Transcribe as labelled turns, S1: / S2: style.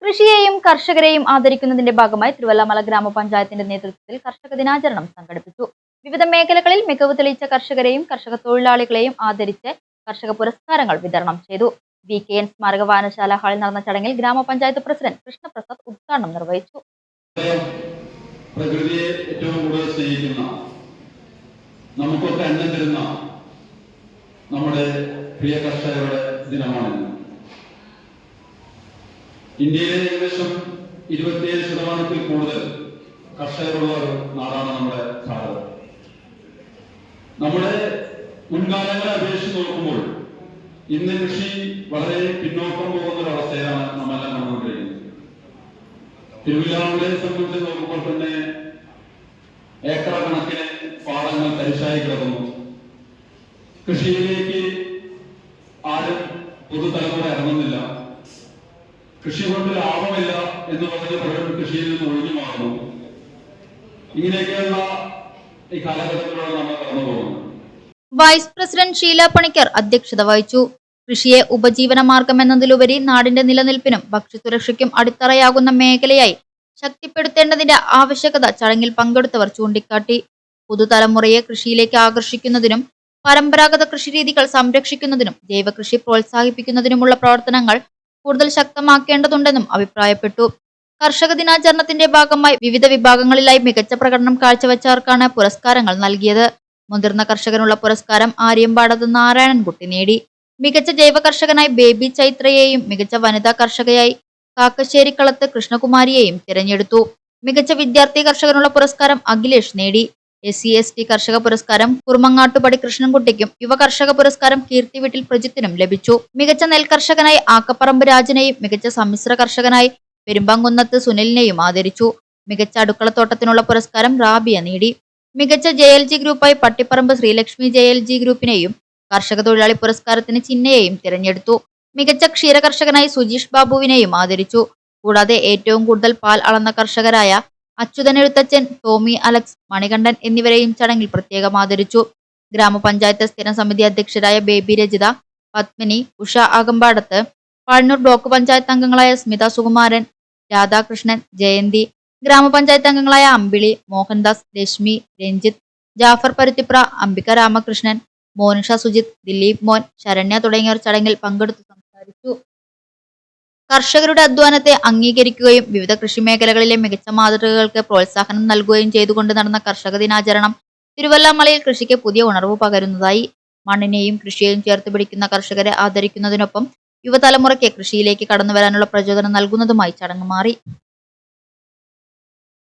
S1: കൃഷിയെയും കർഷകരെയും ആദരിക്കുന്നതിന്റെ ഭാഗമായി തിരുവല്ലമല ഗ്രാമപഞ്ചായത്തിന്റെ നേതൃത്വത്തിൽ കർഷക ദിനാചരണം സംഘടിപ്പിച്ചു. വിവിധ മേഖലകളിൽ മികവ് തെളിയിച്ച കർഷകരെയും കർഷക തൊഴിലാളികളെയും ആദരിച്ച് കർഷക പുരസ്കാരങ്ങൾ വിതരണം ചെയ്തു. VKN സ്മാരക വായനശാല ഹാളിൽ നടന്ന ചടങ്ങിൽ ഗ്രാമപഞ്ചായത്ത് പ്രസിഡന്റ് കൃഷ്ണപ്രസാദ് ഉദ്ഘാടനം നിർവഹിച്ചു.
S2: പ്രകൃതിയെ ഏറ്റവും കൂടുതൽ സ്നേഹിക്കുന്ന, നമുക്കൊക്കെ അന്നം തരുന്ന നമ്മുടെ പ്രിയ കർഷകരുടെ ദിനമാണ്. ഇന്ത്യയിലെ ഏകദേശം 27% കൂടുതൽ കർഷകരുള്ള ഒരു നാടാണ് നമ്മുടെ ഭാരതം. നമ്മുടെ മുൻകാലങ്ങളെ അപേക്ഷിച്ച് നോക്കുമ്പോൾ ഇന്ന് കൃഷി വളരെ പിന്നോക്കം പോകുന്ന ഒരു അവസ്ഥയാണ് നമ്മളെല്ലാം കണ്ടുകൊണ്ടിരിക്കുന്നത്. തിരുവില്ലാമലയെ സംബന്ധിച്ച് നോക്കുമ്പോൾ തന്നെ ഏക്കർ കണക്കിന് പാടങ്ങൾ തരിശായി കിടക്കുന്നു. കൃഷിയിലേക്ക് ആരും പുതുതലമുറ ഇറങ്ങുന്നില്ല. കൃഷി കൊണ്ട് ലാഭമില്ല എന്ന് പറഞ്ഞ് പലരും കൃഷിയിൽ നിന്ന് ഒഴിഞ്ഞു മാറുന്നു. ഇങ്ങനെയൊക്കെയുള്ള ഈ കാലഘട്ടത്തിലൂടെ നമ്മൾ കടന്നു പോകുന്നു.
S1: വൈസ് പ്രസിഡന്റ് ഷീല പണിക്കർ അധ്യക്ഷത വഹിച്ചു. കൃഷിയെ ഉപജീവന മാർഗം എന്നതിലുപരി നാടിന്റെ നിലനിൽപ്പിനും ഭക്ഷ്യസുരക്ഷയ്ക്കും അടിത്തറയാകുന്ന മേഖലയായി ശക്തിപ്പെടുത്തേണ്ടതിന്റെ ആവശ്യകത ചടങ്ങിൽ പങ്കെടുത്തവർ ചൂണ്ടിക്കാട്ടി. പുതുതലമുറയെ കൃഷിയിലേക്ക് ആകർഷിക്കുന്നതിനും പരമ്പരാഗത കൃഷിരീതികൾ സംരക്ഷിക്കുന്നതിനും ജൈവകൃഷി പ്രോത്സാഹിപ്പിക്കുന്നതിനുമുള്ള പ്രവർത്തനങ്ങൾ കൂടുതൽ ശക്തമാക്കേണ്ടതുണ്ടെന്നും അഭിപ്രായപ്പെട്ടു. കർഷക ദിനാചരണത്തിന്റെ ഭാഗമായി വിവിധ വിഭാഗങ്ങളിലായി മികച്ച പ്രകടനം കാഴ്ചവെച്ചവർക്കാണ് പുരസ്കാരങ്ങൾ നൽകിയത്. മുതിർന്ന കർഷകനുള്ള പുരസ്കാരം ആര്യമ്പാടത്ത് നാരായണൻകുട്ടി നേടി. മികച്ച ജൈവ കർഷകനായി ബേബി ചൈത്രയെയും മികച്ച വനിതാ കർഷകയായി കാക്കശ്ശേരിക്കളത്ത് കൃഷ്ണകുമാരിയെയും തിരഞ്ഞെടുത്തു. മികച്ച വിദ്യാർത്ഥി കർഷകനുള്ള പുരസ്കാരം അഖിലേഷ് നേടി. SC/ST കർഷക പുരസ്കാരം കുറുമങ്ങാട്ടുപടി കൃഷ്ണൻകുട്ടിക്കും യുവ കർഷക പുരസ്കാരം കീർത്തിവീട്ടിൽ പ്രജിത്തിനും ലഭിച്ചു. മികച്ച നെൽകർഷകനായി ആക്കപ്പറമ്പ് രാജനെയും മികച്ച സമ്മിശ്ര കർഷകനായി പെരുമ്പാങ്കുന്നത്ത് സുനിലിനെയും ആദരിച്ചു. മികച്ച അടുക്കളത്തോട്ടത്തിനുള്ള പുരസ്കാരം റാബിയ നേടി. മികച്ച JLG ഗ്രൂപ്പായി പട്ടിപ്പറമ്പ് ശ്രീലക്ഷ്മി JLG ഗ്രൂപ്പിനെയും കർഷക തൊഴിലാളി പുരസ്കാരത്തിന് ചിന്നയെയും തിരഞ്ഞെടുത്തു. മികച്ച ക്ഷീര കർഷകനായി സുജീഷ് ബാബുവിനെയും ആദരിച്ചു. കൂടാതെ ഏറ്റവും കൂടുതൽ പാൽ അളന്ന കർഷകരായ അച്യുതൻ എഴുത്തച്ഛൻ, ടോമി അലക്സ്, മണികണ്ഠൻ എന്നിവരെയും ചടങ്ങിൽ പ്രത്യേകം ആദരിച്ചു. ഗ്രാമപഞ്ചായത്ത് സ്ഥിരം സമിതി അധ്യക്ഷരായ ബേബി രജിത, പത്മിനി, ഉഷ അകമ്പാടത്ത്, പഴന്നൂർ ബ്ലോക്ക് പഞ്ചായത്ത് അംഗങ്ങളായ സ്മിത സുകുമാരൻ, രാധാകൃഷ്ണൻ, ജയന്തി, ഗ്രാമപഞ്ചായത്ത് അംഗങ്ങളായ അമ്പിളി, മോഹൻദാസ്, രശ്മി, രഞ്ജിത്ത്, ജാഫർ പരുത്തിപ്ര, അംബിക രാമകൃഷ്ണൻ, മോനിഷ സുജിത്, ദിലീപ് മോൻ, ശരണ്യ തുടങ്ങിയവർ ചടങ്ങിൽ പങ്കെടുത്തു സംസാരിച്ചു. കർഷകരുടെ അധ്വാനത്തെ അംഗീകരിക്കുകയും വിവിധ കൃഷിമേഖലകളിലെ മികച്ച മാതൃകകൾക്ക് പ്രോത്സാഹനം നൽകുകയും ചെയ്തുകൊണ്ട് നടന്ന കർഷക ദിനാചരണം തിരുവല്ലമലയിൽ കൃഷിക്ക് പുതിയ ഉണർവ് പകരുന്നതായി. മണ്ണിനെയും കൃഷിയെയും ചേർത്ത് പിടിക്കുന്ന കർഷകരെ ആദരിക്കുന്നതിനൊപ്പം യുവതലമുറയ്ക്ക് കൃഷിയിലേക്ക് കടന്നുവരാനുള്ള പ്രചോദനം നൽകുന്നതുമായി ചടങ്ങ് മാറി.